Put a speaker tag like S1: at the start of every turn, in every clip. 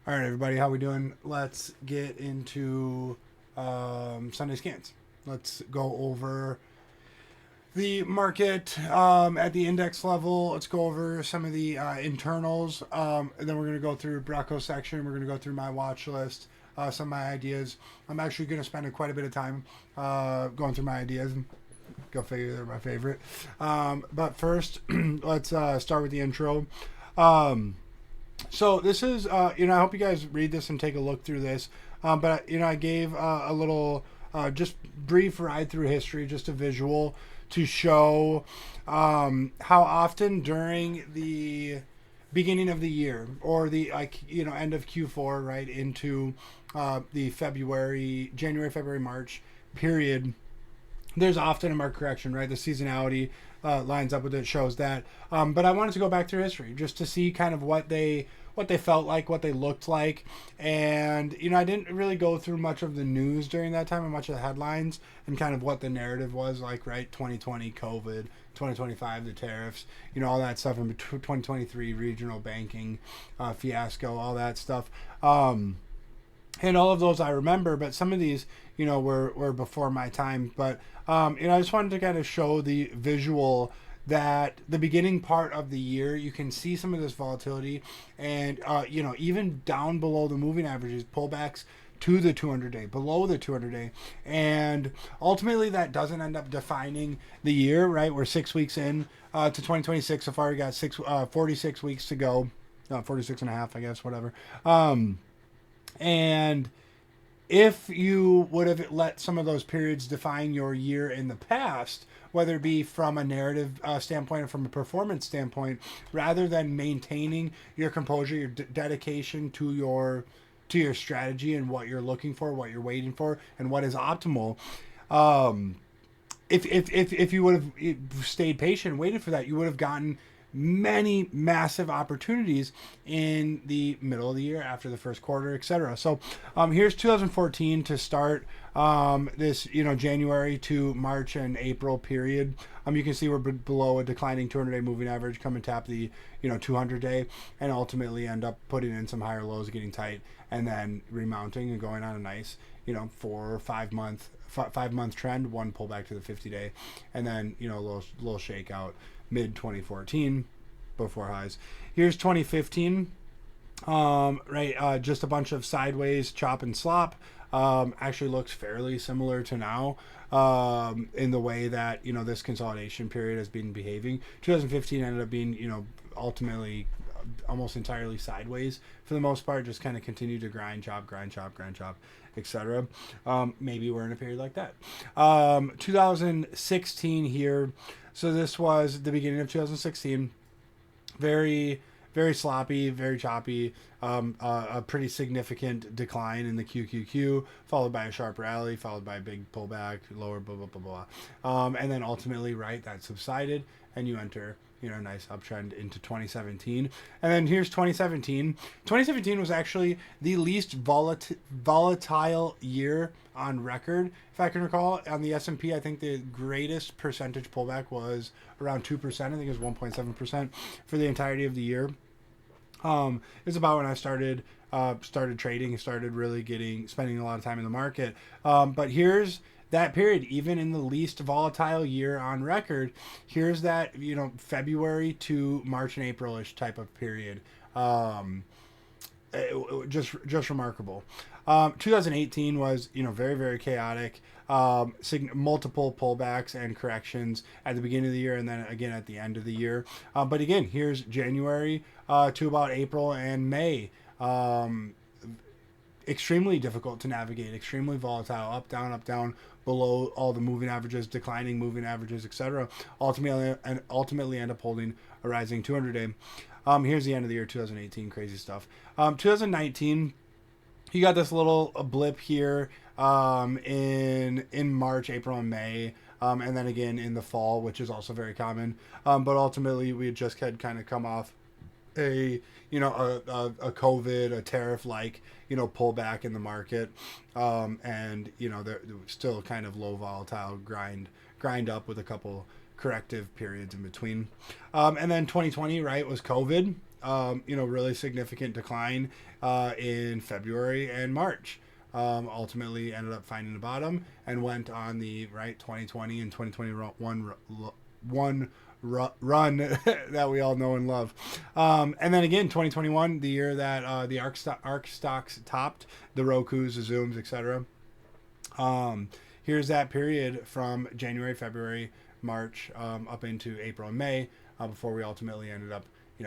S1: All right, everybody, how we doing? Let's get into Sunday scans. Let's go over the market at the index level. Let's go over some of the internals, and then we're going to go through Bracco section. We're going to go through my watch list, some of my ideas. I'm actually going to spend quite a bit of time going through my ideas. Go figure, they're my favorite. But first, let's start with the intro. So this is, I hope you guys read this and take a look through this. But I gave a little, just brief ride through history, just a visual to show how often during the beginning of the year or the end of Q4, right into the January, February, March period. There's often a market correction, right? The seasonality lines up with it, shows that. But I wanted to go back through history just to see kind of what they felt like, what they looked like. And, I didn't really go through much of the news during that time and much of the headlines and kind of what the narrative was like, right? 2020, COVID, 2025, the tariffs, all that stuff. In 2023, regional banking fiasco, all that stuff. And all of those I remember, but some of these, were before my time. But, I just wanted to kind of show the visual that the beginning part of the year, you can see some of this volatility and, even down below the moving averages, pullbacks to the 200-day, below the 200-day. And ultimately that doesn't end up defining the year, right? We're 6 weeks in to 2026. So far we got 46 weeks to go. 46 and a half, I guess, whatever. And if you would have let some of those periods define your year in the past, whether it be from a narrative standpoint or from a performance standpoint, rather than maintaining your composure, your dedication to your strategy and what you're looking for, what you're waiting for, and what is optimal, if you would have stayed patient and waited for that, you would have gotten many massive opportunities in the middle of the year, after the first quarter, etc. So here's 2014 to start this January to March and April period. You can see we're below a declining 200-day moving average, come and tap the 200-day, and ultimately end up putting in some higher lows, getting tight, and then remounting and going on a nice 4 or 5 month trend, one pullback to the 50-day, and then a little shakeout mid 2014 before highs. Here's 2015. Just a bunch of sideways chop and slop. Actually looks fairly similar to now in the way that this consolidation period has been behaving. 2015 ended up being ultimately almost entirely sideways for the most part, just kind of continued to grind chop, etc. Maybe we're in a period like that. 2016 here. So this was the beginning of 2016. Very, very sloppy, very choppy. A pretty significant decline in the QQQ, followed by a sharp rally, followed by a big pullback, lower, blah, blah, blah, blah. And then ultimately, right, that subsided, and you enter nice uptrend into 2017. And then here's 2017. 2017 was actually the least volatile year on record, if I can recall. On the S&P, I think the greatest percentage pullback was around 2%. I think it was 1.7% for the entirety of the year. It's about when I started trading, started really spending a lot of time in the market. But here's that period, even in the least volatile year on record. Here's that February to March and April-ish type of period. Just remarkable. 2018 was very, very chaotic. Multiple pullbacks and corrections at the beginning of the year, and then again at the end of the year. But again, here's January to about April and May. Extremely difficult to navigate, extremely volatile, up, down, below all the moving averages, declining moving averages, etc. Ultimately end up holding a rising 200-day. Here's the end of the year, 2018, crazy stuff. 2019, you got this little blip here in March, April, and May. And then again in the fall, which is also very common. But ultimately, we had just had kind of come off a COVID, a tariff like pullback in the market, and they're still kind of low volatile grind up with a couple corrective periods in between. And then 2020, right, was COVID. really significant decline in February and March. Ultimately ended up finding the bottom and went on the 2020 and 2021 run that we all know and love. And then again, 2021, the year that the ARK stocks topped the Rokus, the Zooms, etc. Here's that period from January, February, March, up into April and May, before we ultimately ended up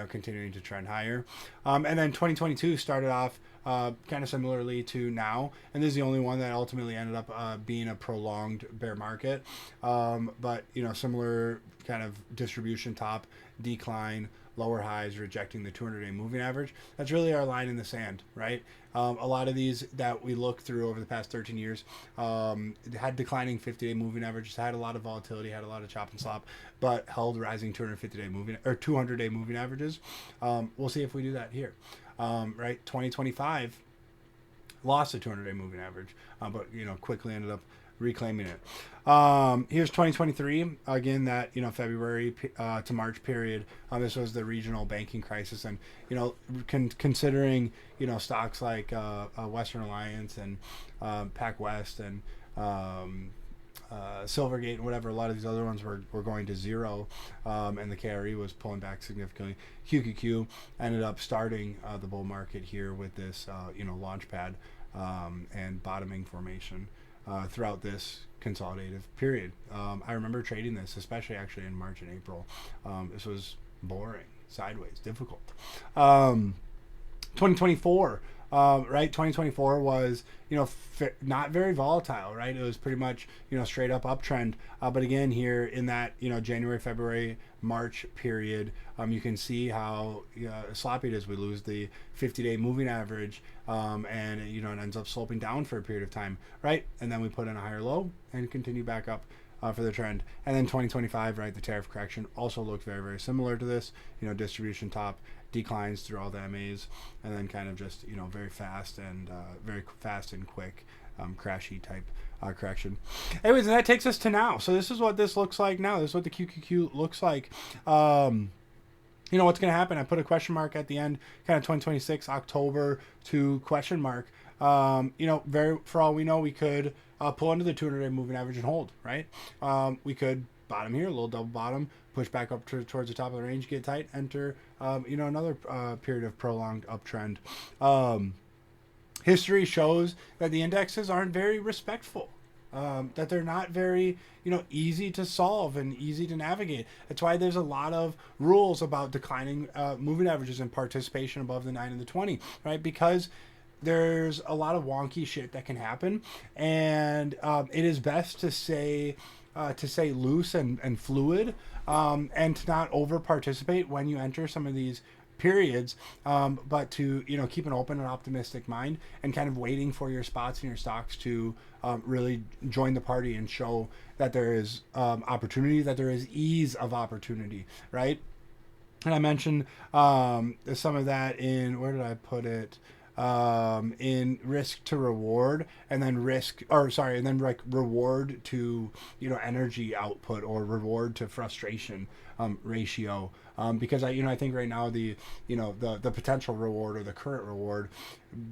S1: continuing to trend higher. And then 2022 started off kind of similarly to now, and this is the only one that ultimately ended up being a prolonged bear market. But similar kind of distribution, top, decline, lower highs, rejecting the 200-day moving average. That's really our line in the sand, right? A lot of these that we looked through over the past 13 years had declining 50-day moving averages, had a lot of volatility, had a lot of chop and slop, but held rising 250-day moving or 200-day moving averages. We'll see if we do that here. 2025 lost the 200-day moving average, but quickly ended up reclaiming it. Here's 2023 again, that February to March period. This was the regional banking crisis, and considering stocks like Western Alliance and PacWest and Silvergate and whatever, a lot of these other ones were going to zero, and the KRE was pulling back significantly. QQQ ended up starting the bull market here with this launch pad and bottoming formation throughout this consolidative period. I remember trading this, especially actually in March and April. This was boring, sideways, difficult. 2024, 2024 was, not very volatile, right? It was pretty much, straight up uptrend. But again, here in that, January, February, March period, you can see how sloppy it is. We lose the 50-day moving average, and it ends up sloping down for a period of time, right? And then we put in a higher low and continue back up for the trend. And then 2025, the tariff correction also looked very, very similar to this. Distribution top, declines through all the MAs, and then kind of just very fast and quick crashy type correction. Anyways, and that takes us to now. So this is what this looks like now. This is what the QQQ looks like. What's going to happen? I put a question mark at the end, kind of 2026 October to question mark. For all we know, we could pull into the 200-day moving average and hold, right? We could bottom here, a little double bottom, push back up towards the top of the range, get tight, enter, another period of prolonged uptrend. History shows that the indexes aren't very respectful, that they're not very, easy to solve and easy to navigate. That's why there's a lot of rules about declining moving averages and participation above the 9 and the 20, right? Because there's a lot of wonky shit that can happen, and it is best to say loose and fluid, and to not over participate when you enter some of these periods, but to keep an open and optimistic mind and kind of waiting for your spots and your stocks to really join the party and show that there is opportunity, that there is ease of opportunity, right? And I mentioned some of that in, where did I put it? In risk to reward, and then reward to energy output, or reward to frustration ratio, because I think right now the potential reward, or the current reward,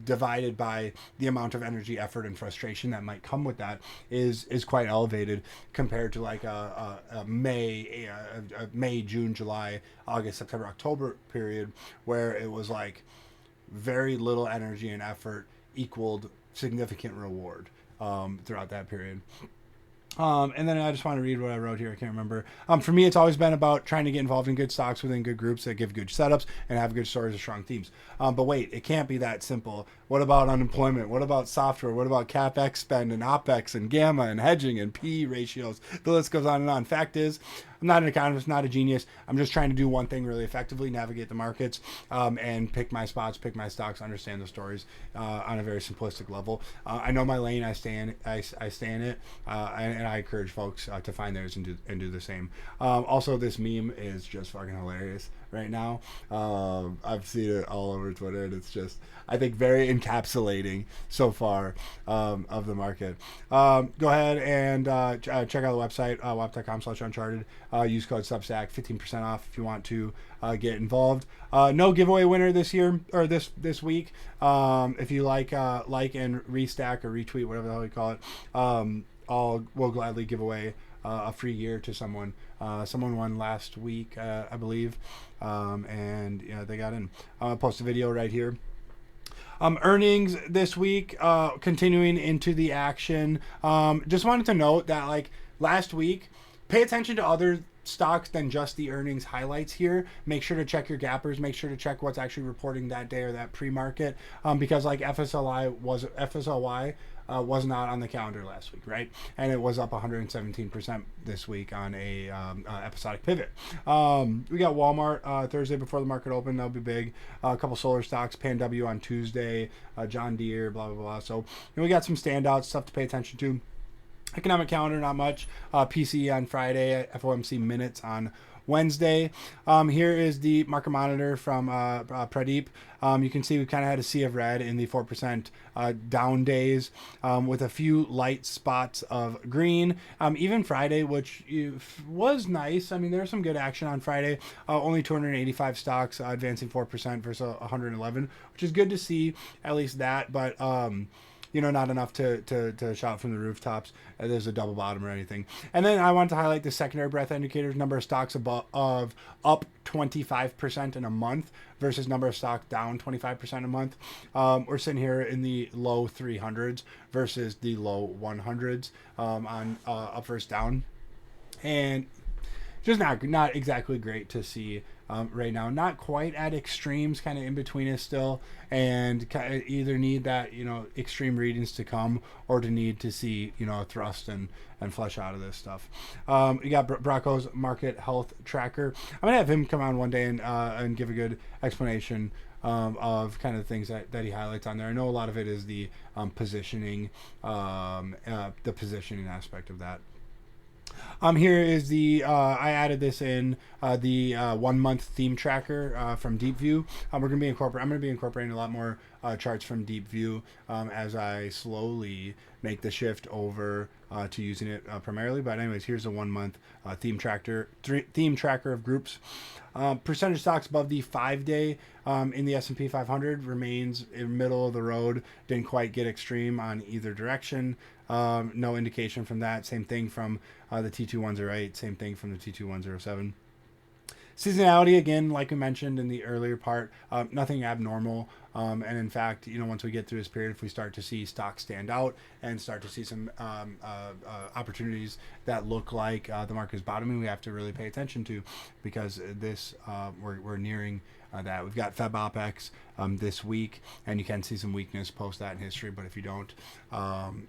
S1: divided by the amount of energy, effort, and frustration that might come with that is quite elevated compared to like a May, June, July, August, September, October period, where it was like very little energy and effort equaled significant reward throughout that period. And then I just want to read what I wrote here. I can't remember. For me, it's always been about trying to get involved in good stocks within good groups that give good setups and have good stories or strong themes. But wait, it can't be that simple. What about unemployment? What about software? What about CapEx spend and OpEx and gamma and hedging and PE ratios? The list goes on and on. Fact is, I'm not an economist, not a genius. I'm just trying to do one thing really effectively, navigate the markets, and pick my spots, pick my stocks, understand the stories on a very simplistic level. I know my lane. I stay in it, and I encourage folks to find theirs and do the same. Also, this meme is just fucking hilarious.
S2: right now. I've seen it all over Twitter, and it's just, I think, very encapsulating so far of the market. Go ahead and check out the website, wap.com/uncharted. Use code Substack, 15% off if you want to get involved. No giveaway winner this year or this week. If you like and restack or retweet, whatever the hell you call it, we'll gladly give away a free year to someone. Someone won last week, I believe, and they got in. I'll post a video right here. Earnings this week, continuing into the action. Just wanted to note that, like last week, pay attention to other stocks than just the earnings highlights here. Make sure to check your gappers. Make sure to check what's actually reporting that day or that pre-market, because like FSLY was not on the calendar last week, right? And it was up 117% this week on a episodic pivot. We got Walmart Thursday before the market opened. That'll be big. A couple solar stocks, PanW on Tuesday, John Deere, blah, blah, blah. So we got some standouts, stuff to pay attention to. Economic calendar, not much. PCE on Friday, FOMC minutes on Wednesday. Here is the market monitor from Pradeep. You can see we kind of had a sea of red in the 4% down days, with a few light spots of green. Even Friday, which was nice. I mean, there was some good action on Friday. Only 285 stocks advancing 4% versus 111, which is good to see, at least that. But not enough to shout from the rooftops. There's a double bottom or anything. And then I want to highlight the secondary breadth indicators. Number of stocks of up 25% in a month versus number of stock down 25% a month. We're sitting here in the low 300s versus the low 100s on up versus down. And just not exactly great to see right now. Not quite at extremes, kind of in between us still, and either need that extreme readings to come or to need to see a thrust and flush out of this stuff. We got Bracco's market health tracker. I'm gonna have him come on one day and give a good explanation of kind of the things that he highlights on there. I know a lot of it is the positioning, the positioning aspect of that. Here is the I added this in the 1 month theme tracker from Deep View. I'm going to be incorporating a lot more charts from Deep View as I slowly make the shift over to using it primarily. But anyways, here's a 1 month theme tracker of groups. Percentage stocks above the 5-day in the S&P 500 remains in middle of the road. Didn't quite get extreme on either direction. No indication from that. Same thing from the T2108. Same thing from the T2107. Seasonality, again, like we mentioned in the earlier part, nothing abnormal. And in fact, once we get through this period, if we start to see stocks stand out and start to see some opportunities that look like the market is bottoming, we have to really pay attention to, because this we're nearing that. We've got Feb OPEX this week, and you can see some weakness post that in history, but if you don't,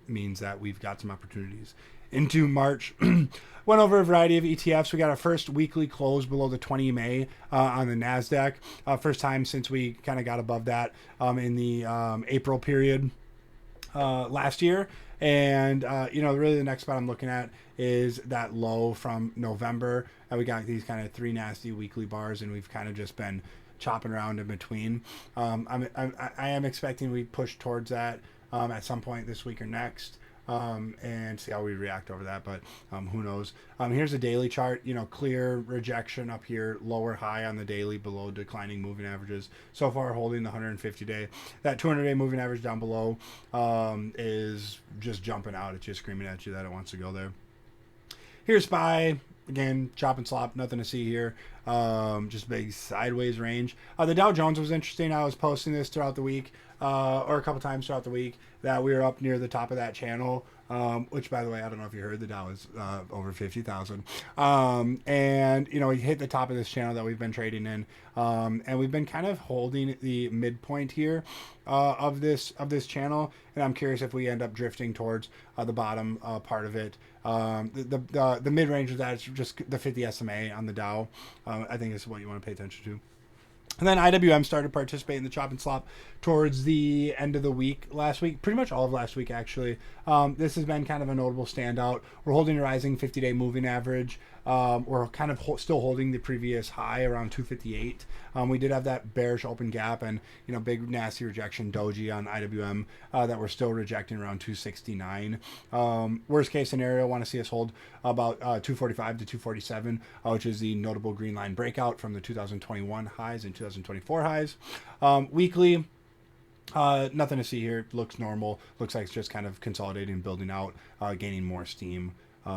S2: means that we've got some opportunities into March. Went over a variety of ETFs. We got our first weekly close below the 20 MA on the NASDAQ. First time since we kind of got above that in the April period last year. And, really the next spot I'm looking at is that low from November. And we got these kind of three nasty weekly bars, and we've kind of just been chopping around in between. I am expecting we push towards that at some point this week or next. And see how we react over that, but who knows. Here's a daily chart. Clear rejection up here, lower high on the daily, below declining moving averages. So far holding the 150-day. That 200-day moving average down below is just jumping out. It's just screaming at you that it wants to go there. Here's SPY. Again, chop and slop, nothing to see here. Just big sideways range. The Dow Jones was interesting. I was posting this throughout the week, or a couple times throughout the week, that we were up near the top of that channel, which, by the way, I don't know if you heard, the Dow is over 50,000. And, we hit the top of this channel that we've been trading in, and we've been kind of holding the midpoint here of this channel, and I'm curious if we end up drifting towards the bottom part of it. The mid-range of that is just the 50 SMA on the Dow. I think is what you want to pay attention to. And then IWM started to participate in the chop and slop towards the end of the week last week, pretty much all of last week, actually. This has been kind of a notable standout. We're holding a rising 50-day moving average. We're kind of still holding the previous high around 258. We did have that bearish open gap and big nasty rejection doji on IWM that we're still rejecting around 269. Worst case scenario, want to see us hold about 245 to 247, which is the notable green line breakout from the 2021 highs and 2024 highs. Weekly. Nothing to see here. Looks normal. Looks like it's just kind of consolidating, building out, gaining more steam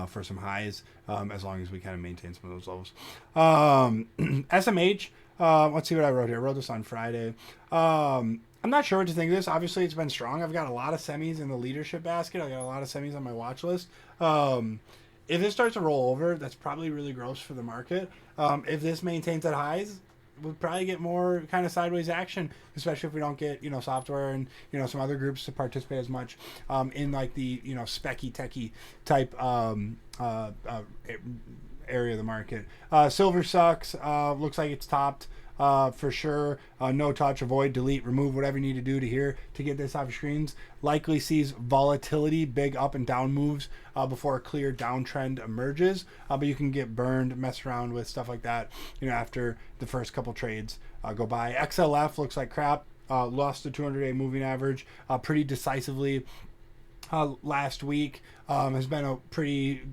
S2: for some highs, as long as we kind of maintain some of those levels. SMH, let's see what I wrote here. I wrote this on Friday. I'm not sure what to think of this. Obviously, it's been strong. I've got a lot of semis in the leadership basket. I got a lot of semis on my watch list. If this starts to roll over, that's probably really gross for the market. If this maintains at highs, we'll probably get more kind of sideways action, especially if we don't get software and some other groups to participate as much in like the specky techie type area of the market. Silver sucks. Looks like it's topped for sure. No touch, avoid, delete, remove, whatever you need to do to get this off your screens. Likely sees volatility, big up and down moves before a clear downtrend emerges. But you can get burned, mess around with stuff like that after the first couple trades go by. XLF looks like crap. Lost the 200-day moving average pretty decisively last week. Has been a pretty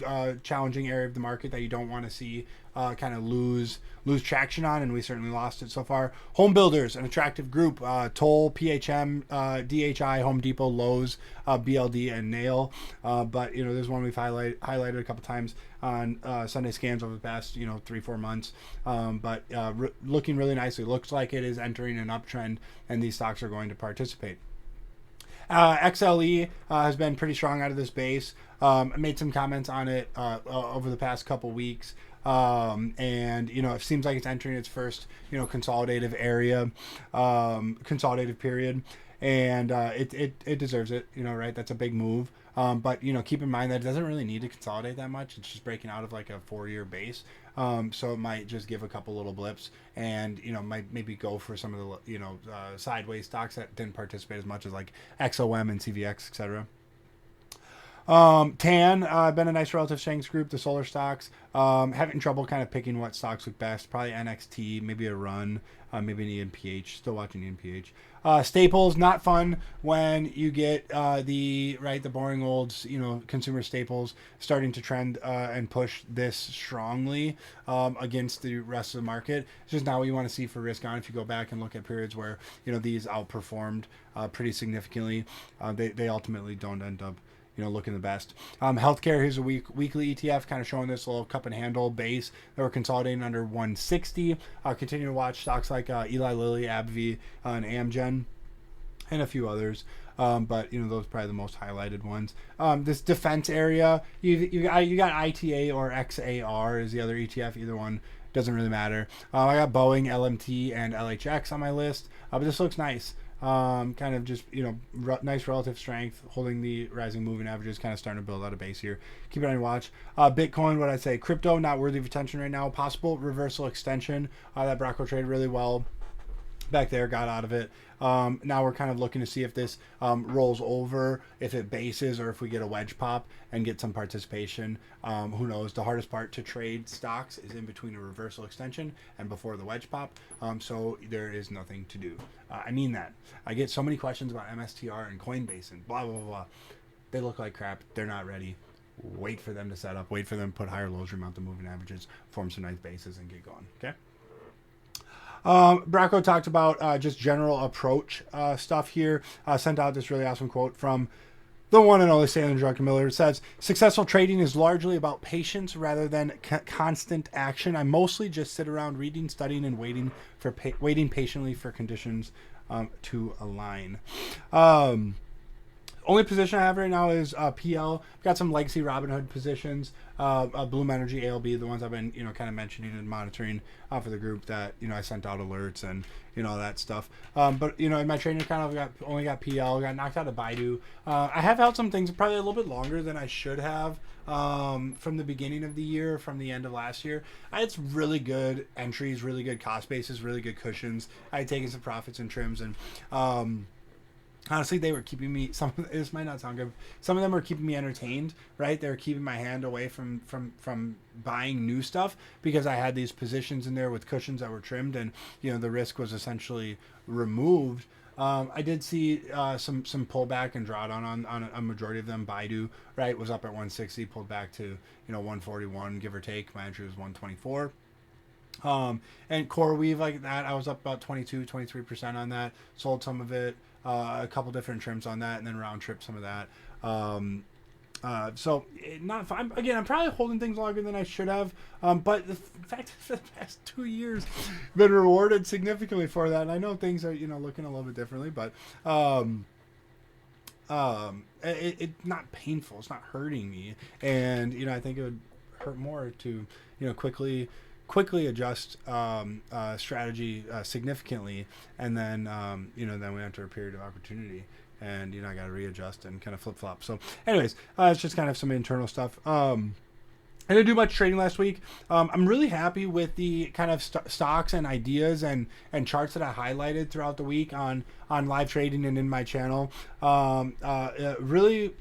S2: challenging area of the market that you don't want to see kind of lose traction on, and we certainly lost it so far. Home builders, an attractive group. Toll, PHM, DHI, Home Depot, Lowe's, BLD, and Nail. But there's one we've highlighted a couple times on Sunday scans over the past 3-4 months. But looking really nicely. Looks like it is entering an uptrend, and these stocks are going to participate. XLE has been pretty strong out of this base. I made some comments on it over the past couple weeks. And it seems like it's entering its first consolidative period, and it deserves it, right? That's a big move. But keep in mind that it doesn't really need to consolidate that much. It's just breaking out of like a 4-year base. So it might just give a couple little blips and might maybe go for some of the sideways stocks that didn't participate as much as like XOM and CVX, etc. TAN, been a nice relative strength group. The solar stocks, having trouble kind of picking what stocks look best. Probably NXT, maybe a run, maybe an ENPH. Still watching ENPH. Staples, not fun when you get the boring old consumer staples starting to trend and push this strongly against the rest of the market. It's just not what you want to see for risk on. If you go back and look at periods where these outperformed pretty significantly, they ultimately don't end up looking the best. Healthcare, here's a weekly ETF kind of showing this little cup and handle base that we're consolidating under 160. Continue to watch stocks like Eli Lilly, AbbVie, and Amgen, and a few others. But those are probably the most highlighted ones. This defense area, you got ITA or XAR is the other ETF. Either one doesn't really matter. I got Boeing, LMT, and LHX on my list. But this looks nice. Kind of just nice relative strength, holding the rising moving averages, kind of starting to build out a base here. Keep it on your watch. Bitcoin, what I'd say, crypto not worthy of attention right now. Possible reversal extension. That Bracco traded really well back there, got out of it. Now we're kind of looking to see if this rolls over, if it bases, or if we get a wedge pop and get some participation. Who knows? The hardest part to trade stocks is in between a reversal extension and before the wedge pop. So there is nothing to do. I mean that. I get so many questions about MSTR and Coinbase and blah, blah, blah, blah. They look like crap. They're not ready. Wait for them to set up. Wait for them to put higher lows, remount the moving averages, form some nice bases, and get going. Okay? Bracco talked about just general approach stuff here. Sent out this really awesome quote from the one and only Stanley Druckenmiller. It says, "Successful trading is largely about patience rather than constant action. I mostly just sit around reading, studying, and waiting patiently for conditions to align." Only position I have right now is PL. I've got some legacy Robinhood positions, Bloom Energy, ALB, the ones I've been kind of mentioning and monitoring for the group that I sent out alerts and all that stuff. But in my trading account, I've only got PL. Got knocked out of Baidu. I have held some things probably a little bit longer than I should have from the beginning of the year, from the end of last year. I had some really good entries, really good cost bases, really good cushions. I had taken some profits and trims and.
S1: honestly, they were keeping me. This might not sound good. Some of them were keeping me entertained, right? They were keeping my hand away from buying new stuff because I had these positions in there with cushions that were trimmed, and the risk was essentially removed. I did see some pullback and drawdown on a majority of them. Baidu, right, was up at 160, pulled back to 141, give or take. My entry was 124. And core weave like that, I was up about 23% on that. Sold some of it, a couple different trims on that, and then round trip some of that. So I'm probably holding things longer than I should have. But the fact is, for the past 2 years, been rewarded significantly for that. And I know things are looking a little bit differently, but it's not painful. It's not hurting me, and I think it would hurt more to quickly adjust strategy significantly, and then then we enter a period of opportunity, and I got to readjust and kind of flip flop. So, anyways, it's just kind of some internal stuff. I didn't do much trading last week. I'm really happy with the kind of stocks and ideas and charts that I highlighted throughout the week on live trading and in my channel. Really.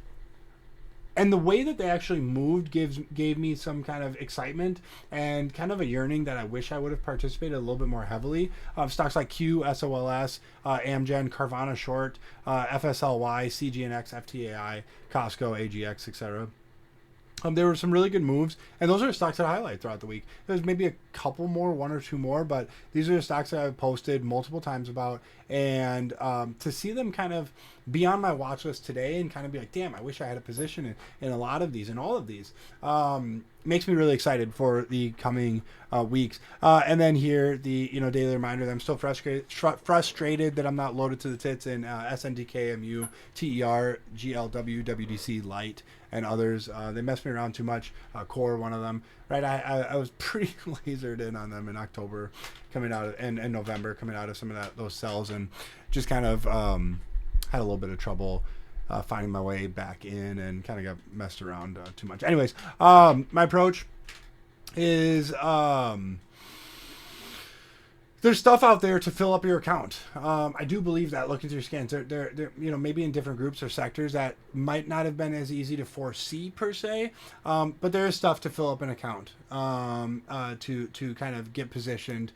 S1: And the way that they actually moved gave me some kind of excitement and kind of a yearning that I wish I would have participated a little bit more heavily. Stocks like Q, SOLS, Amgen, Carvana Short, FSLY, CGNX, FTAI, Costco, AGX, etc. There were some really good moves, and those are the stocks that I highlight throughout the week. There's maybe a couple more, one or two more, but these are the stocks that I've posted multiple times about, and to see them kind of be on my watch list today and kind of be like, damn, I wish I had a position in a lot of these, in all of these, makes me really excited for the coming weeks. And then here, the daily reminder that I'm still frustrated that I'm not loaded to the tits in SNDK, MU, TER, GLW, WDC, Light, and others. They messed me around too much. Core, one of them, right? I was pretty lasered in on them in October, coming out and November, coming out of some of those sells, and just kind of had a little bit of trouble finding my way back in, and kind of got messed around too much. Anyways, my approach is there's stuff out there to fill up your account. I do believe that, looking through scans, they're maybe in different groups or sectors that might not have been as easy to foresee per se, but there is stuff to fill up an account to kind of get positioned,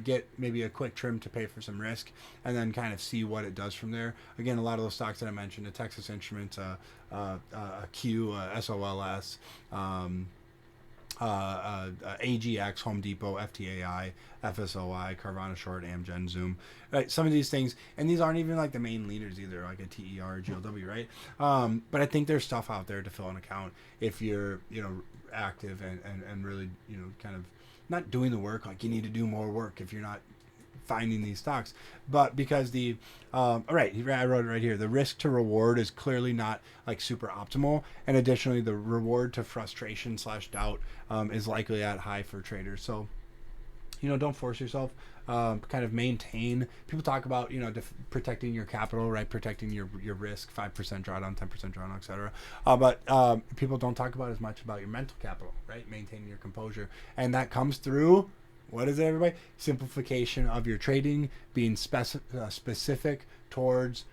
S1: get maybe a quick trim to pay for some risk, and then kind of see what it does from there. Again, a lot of those stocks that I mentioned, the Texas Instruments, Q, SOLS, AGX, Home Depot, FTAI, FSOI, Carvana Short, Amgen, Zoom, right? Some of these things, and these aren't even like the main leaders either, like a TER, GLW, right? But I think there's stuff out there to fill an account if you're, active and really, kind of not doing the work. Like, you need to do more work if you're not finding these stocks, but because all right, I wrote it right here, the risk to reward is clearly not like super optimal, and additionally the reward to frustration / doubt is likely at high for traders. So don't force yourself, kind of maintain. People talk about protecting your capital, right? Protecting your risk, 5% drawdown, 10% drawdown, etc. But people don't talk about as much about your mental capital, right? Maintaining your composure, and that comes through, what is it, everybody? Simplification of your trading, being specific towards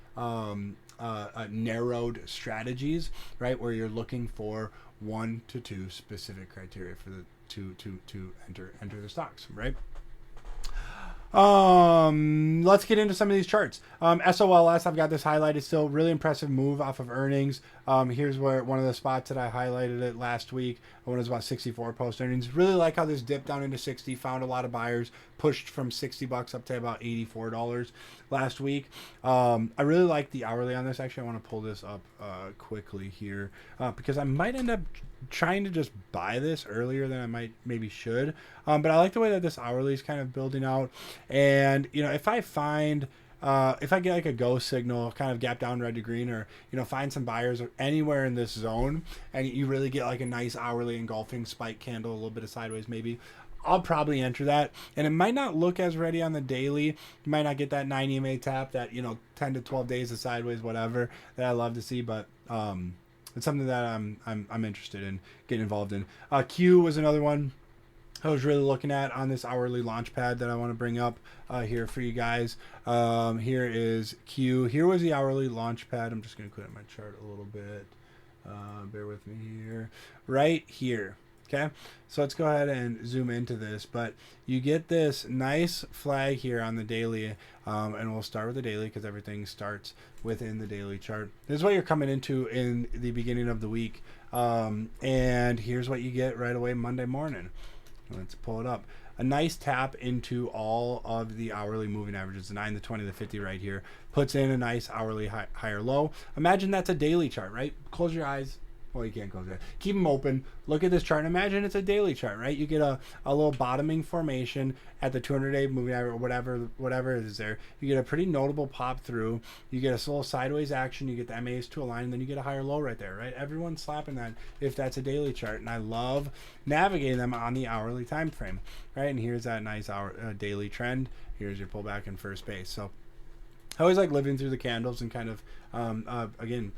S1: narrowed strategies, right? Where you're looking for 1 to 2 specific criteria for to enter the stocks, right? Let's get into some of these charts. SOLS, I've got this highlighted still. Really impressive move off of earnings. Here's where one of the spots that I highlighted it last week when it was about 64 post earnings. Really like how this dipped down into 60. Found a lot of buyers. Pushed from $60 up to about $84 last week. I really like the hourly on this. Actually, I want to pull this up quickly here because I might end up trying to just buy this earlier than I maybe should. But I like the way that this hourly is kind of building out. And, if I find, if I get like a go signal, kind of gap down red to green, or, find some buyers anywhere in this zone, and you really get like a nice hourly engulfing spike candle, a little bit of sideways maybe, I'll probably enter that. And it might not look as ready on the daily. You might not get that 9 EMA tap, that, 10 to 12 days of sideways, whatever, that I love to see. But, it's something that I'm interested in getting involved in. Q was another one. I was really looking at on this hourly launch pad that I want to bring up here for you guys. Here is Q. Here was the hourly launch pad. I'm just going to clear my chart a little bit. Bear with me here. Right here. Okay, so let's go ahead and zoom into this. But you get this nice flag here on the daily, and we'll start with the daily because everything starts within the daily chart. This is what you're coming into in the beginning of the week, and here's what you get right away Monday morning. Let's pull it up. A nice tap into all of the hourly moving averages, the 9, the 20, the 50 right here. Puts in a nice hourly higher low. Imagine that's a daily chart, right? Close your eyes. Well, you can't close it. Keep them open. Look at this chart. Imagine it's a daily chart, right? You get a little bottoming formation at the 200-day moving average, or whatever is there. You get a pretty notable pop through. You get a little sideways action. You get the MAs to align, and then you get a higher low right there, right? Everyone's slapping that if that's a daily chart, and I love navigating them on the hourly time frame, right? And here's that nice daily trend. Here's your pullback in first base. So I always like living through the candles and kind of, again,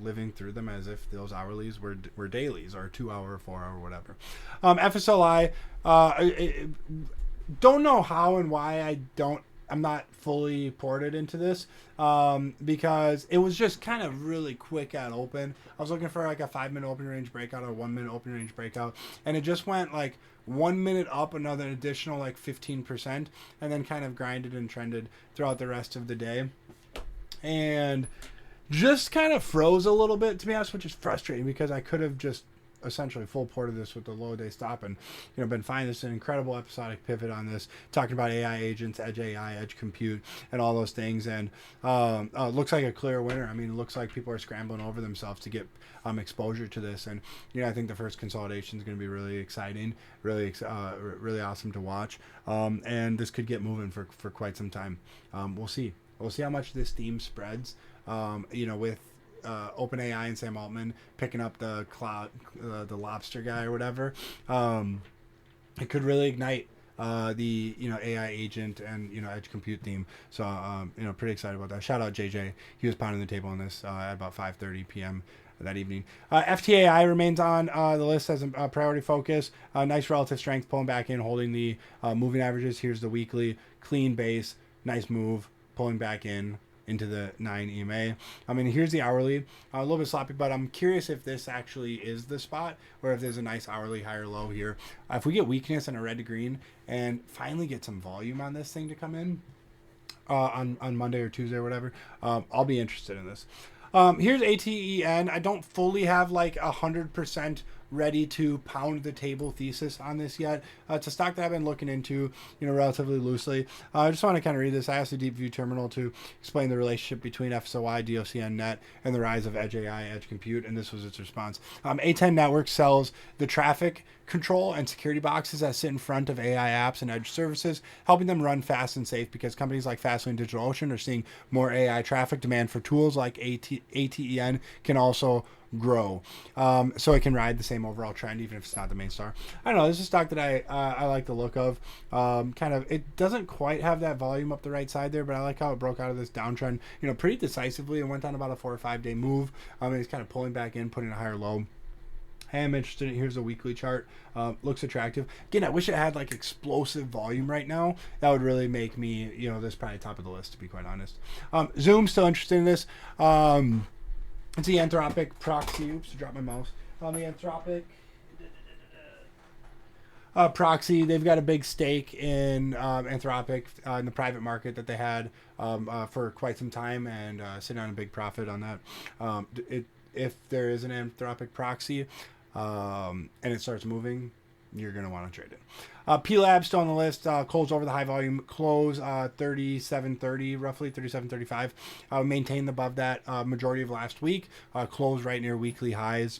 S1: living through them as if those hourlies were dailies or 2 hour, 4 hour, whatever. FSLI, don't know how and why I'm not fully ported into this because it was just kind of really quick at open. I was looking for like a 5-minute open range breakout or 1 minute open range breakout, and it just went like 1 minute up, another additional like 15%, and then kind of grinded and trended throughout the rest of the day. And just kind of froze a little bit, to be honest, which is frustrating because I could have just essentially full ported this with the low day stop and been fine. This is an incredible episodic pivot on this, talking about AI agents, edge AI, edge compute, and all those things. And looks like a clear winner. I mean, it looks like people are scrambling over themselves to get exposure to this. And I think the first consolidation is going to be really exciting, really awesome to watch. And this could get moving for quite some time. We'll see how much this theme spreads. With OpenAI and Sam Altman picking up the the lobster guy or whatever, it could really ignite the AI agent and edge compute theme. So pretty excited about that. Shout out JJ. He was pounding the table on this at about 5:30 p.m. that evening. FTAI remains on the list as a priority focus. Nice relative strength, pulling back in, holding the moving averages. Here's the weekly clean base, nice move, pulling back in into the 9 EMA. I mean, here's the hourly, a little bit sloppy, but I'm curious if this actually is the spot or if there's a nice hourly higher low here. If we get weakness and a red to green and finally get some volume on this thing to come in on Monday or Tuesday or whatever, I'll be interested in this. Here's ATEN. I don't fully have like 100% ready to pound the table thesis on this yet. It's a stock that I've been looking into, relatively loosely. I just want to kind of read this. I asked the Deep View Terminal to explain the relationship between FSOI, DOCN Net, and the rise of Edge AI, Edge Compute, and this was its response. A10 Network sells the traffic control and security boxes that sit in front of AI apps and edge services, helping them run fast and safe because companies like Fastly and DigitalOcean are seeing more AI traffic. Demand for tools like ATEN can also grow, so it can ride the same overall trend even if it's not the main star. I don't know, this is a stock that I like the look of. It doesn't quite have that volume up the right side there, but I like how it broke out of this downtrend pretty decisively and went on about a 4 or 5 day move. And it's kind of pulling back in, putting a higher low. I am interested in, here's the weekly chart. Looks attractive. Again, I wish it had like explosive volume right now. That would really make me, this probably top of the list, to be quite honest. Zoom, still interested in this. It's the Anthropic proxy. Oops, I dropped my mouse. The Anthropic proxy. They've got a big stake in Anthropic in the private market that they had for quite some time, and sitting on a big profit on that. If there is an Anthropic proxy and it starts moving, you're going to want to trade it. P-Lab still on the list. Close over the high volume. Close 37.30, roughly 37.35. Maintained above that majority of last week. Close right near weekly highs.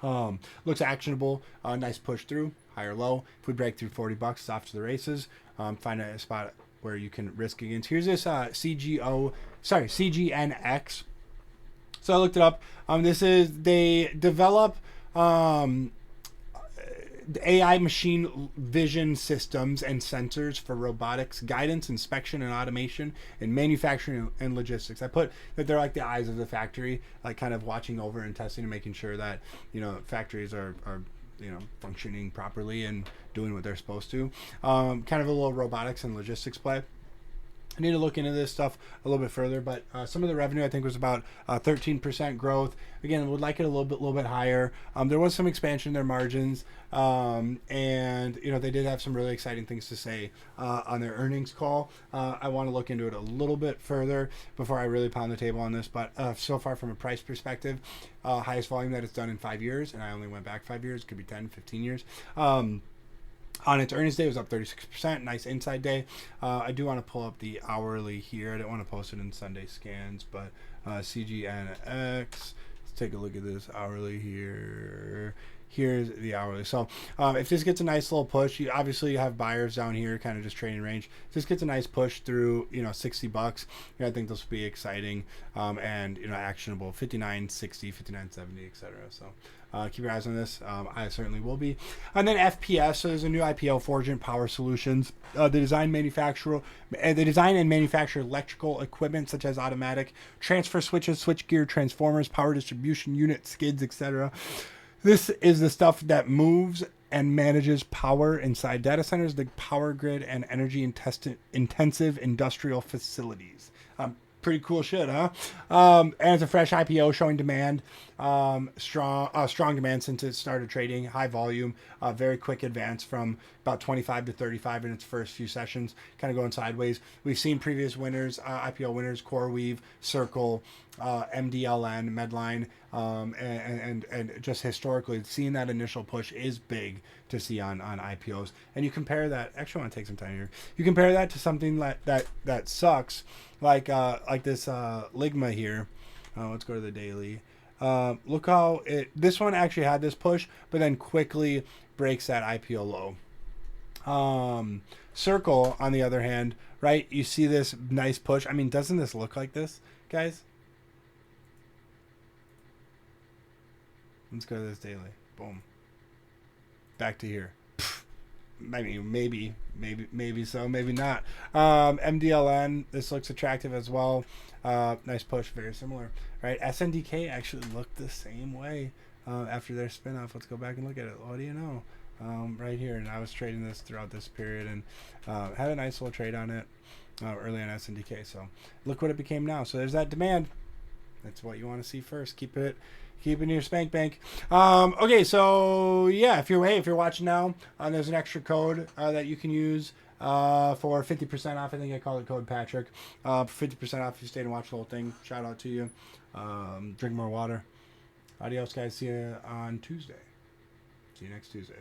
S1: Looks actionable. Nice push through. Higher low. If we break through $40, it's off to the races. Find a spot where you can risk against. Here's this CGNX. So I looked it up. They develop AI machine vision systems and sensors for robotics, guidance, inspection, and automation in manufacturing and logistics. I put that they're like the eyes of the factory, like kind of watching over and testing and making sure that factories are functioning properly and doing what they're supposed to. Kind of a little robotics and logistics play. I need to look into this stuff a little bit further, but some of the revenue I think was about 13% growth. Again, would like it a little bit higher. There was some expansion in their margins, and they did have some really exciting things to say on their earnings call. I want to look into it a little bit further before I really pound the table on this. But so far, from a price perspective, highest volume that it's done in 5 years, and I only went back 5 years. It could be 10, 15 years. On its earnings day, it was up 36%. Nice inside day. I do want to pull up the hourly here. I don't want to post it in Sunday scans, but CGNX. Let's take a look at this hourly here. Here's the hourly. So if this gets a nice little push, you have buyers down here, kind of just trading range. If this gets a nice push through, $60, I think this will be exciting and actionable. 59.60, 59.70, etc. So. Keep your eyes on this. I certainly will be. And then FPS. So there's a new IPO, Forgent Power Solutions. They design and manufacture electrical equipment such as automatic transfer switches, switchgear, transformers, power distribution units, skids, etc. This is the stuff that moves and manages power inside data centers, the power grid, and energy intensive industrial facilities. Pretty cool shit, huh? And it's a fresh IPO showing demand, strong demand since it started trading, high volume, very quick advance from about 25 to 35 in its first few sessions, kind of going sideways. We've seen previous winners, IPO winners, CoreWeave, Circle, MDLN, Medline, and just historically, seeing that initial push is big to see on IPOs. And you compare that. Actually, I want to take some time here. You compare that to something that sucks, like this Ligma here. Let's go to the daily. Look how this one actually had this push, but then quickly breaks that IPO low. Circle, on the other hand, right? You see this nice push. I mean, doesn't this look like this, guys? Let's go to this daily. Boom. Back to here. I mean, maybe so, maybe not. MDLN, this looks attractive as well. Nice push, very similar, right? SNDK actually looked the same way after their spinoff. Let's go back and look at it. What do you know? Right here, and I was trading this throughout this period and had a nice little trade on it early on SNDK. So look what it became now. So there's that demand. That's what you want to see first. Keep it in your spank bank. Okay, so yeah, if you're watching now, there's an extra code that you can use for 50% off. I think I call it code Patrick. 50% off if you stayed and watched the whole thing. Shout out to you. Drink more water. Adios, guys. See you on Tuesday. See you next Tuesday.